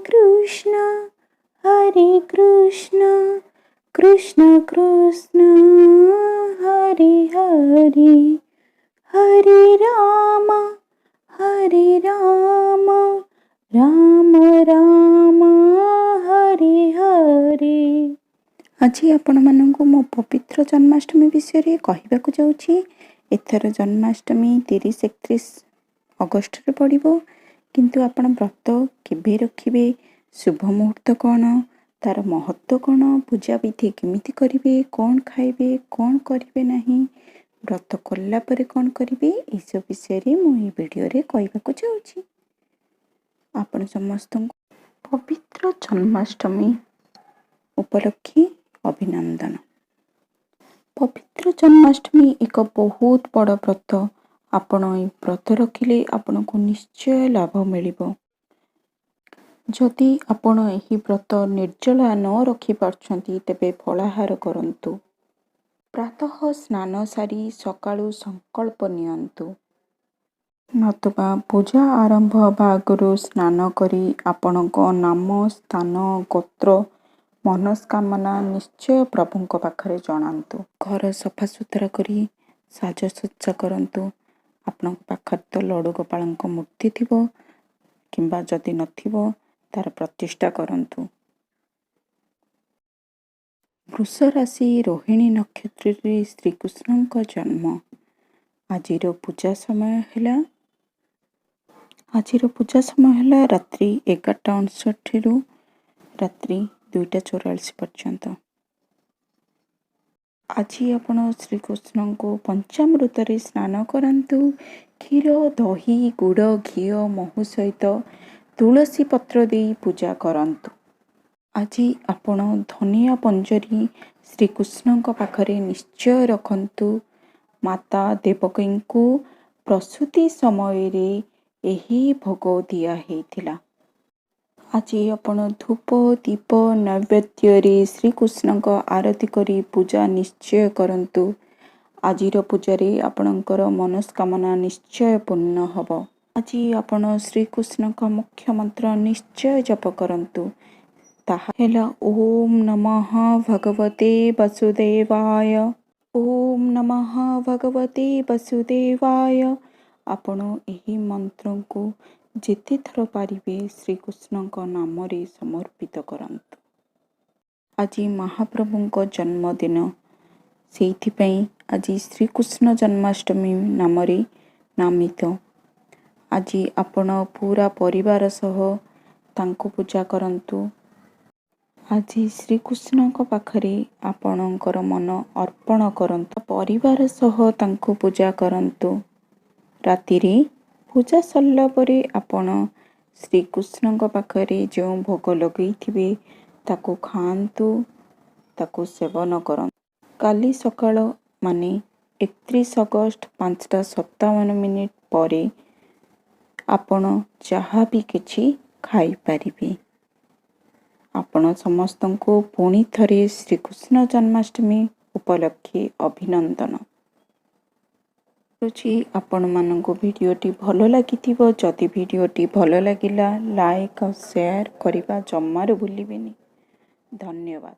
कृष्ण कृष्ण कृष्ण हरे हरे हरे राम राम राम हरे हरे। आज आपण मानक मो पवित्र जन्माष्टमी विषय कहवाक जाऊँगी। एथर जन्माष्टमी 30-31 अगस्ट रे पड़िबो, किंतु आपण व्रत केबे रखिबे, शुभ मुहूर्त कौन, तार महत्व कौन, पूजा विधि केमिति करिवे, कौन खाइबे, कौन करिवे नहीं, व्रत कला परे कौन करिवे, ए सब विषय मु ई वीडियो रे कहवाक जाऊँगी। आपण समस्त पवित्र जन्माष्टमी उपलक्षे अभिनंदन। पवित्र जन्माष्टमी एक बहुत बड़ व्रत। आपण ए व्रत रखिले आपण को निश्चय लाभ मिलिबो। जदि आपण एही व्रत निर्जला न रखि पारछंती तेबे फलाहार करंतु। प्रातः स्नान सारी सकाळु संकल्प नियंतु, नतुबा पूजा आरंभ आगु स्नान करी आपणक नाम, स्थान, गोत्र, मनस्कामना निश्चय प्रभुଙ୍କ पाखरे जणांतु। घर सफा सुतरा करी साजसज्जा करंतु। आपणक पाखरे तो लड्डू गोपालଙ୍କ मूर्ति थिबो किंबा जदि नथिबो तार प्रतिष्ठा करंतु। वृष राशि रोहिणी नक्षत्र रे श्रीकृष्णଙ୍କ जन्म। आजिर पूजा समय है रात्रि 11:59 रु रात्रि 2:44 पर्यंत। आज आपण श्रीकृष्ण को पंचामृत रे स्नान करंतु। क्षीर, दही, गुड़, घी, महू सहित तुलसी पत्र दे पूजा करंतु। आज आपण धनिया पंजरी श्रीकृष्ण पाखरे निश्चय रखंतु। माता देवकी को प्रसूति समय रे एही भोग दिया हेतिला। आज आपण धूप दीप नैवेद्य रे श्रीकृष्ण आरती करी पूजा निश्चय करंतु। आजिर पूजा रे आपणकर मनस्कामना निश्चय पूर्ण हब। आज आपण श्रीकृष्ण मुख्य मंत्र निश्चय जप करंतु। ताहा हेला ओम नमः भगवते वसुदेवाय, ओम नमः भगवते वसुदेवाय। आपण एही मंत्र को जेते थर पारिबे श्रीकृष्ण नाम रे समर्पित करंतु। आज महाप्रभुଙ୍କ जन्मदिन, सेइथिपई आज श्रीकृष्ण जन्माष्टमी नाम रे नामित। आज आपण पूरा परिवार सह तांको पूजा करंतु। आज श्रीकृष्ण पाखरे आपणकर मन अर्पण करंतु। परिवार सह तांको पूजा करंतु। राति रे पूजा सरला परे आपण श्रीकृष्ण पाखरे जो भोग लगैथिबे ताको खांतु, ताको सेवन करंतु। काली सकाळ माने 31 अगस्त 5:57 परे आपण जहा भी किछि खाई पारिबे। आपण समस्तंको पुणी थरे श्रीकृष्ण जन्माष्टमी उपलक्षे अभिनंदन। आपण माननको भिडियोटी भलो लागिथिबो। जदि भिडियोटी भलो लागिला लाइक और शेयर करिबा जम्मारू भूलिबेनी। धन्यवाद।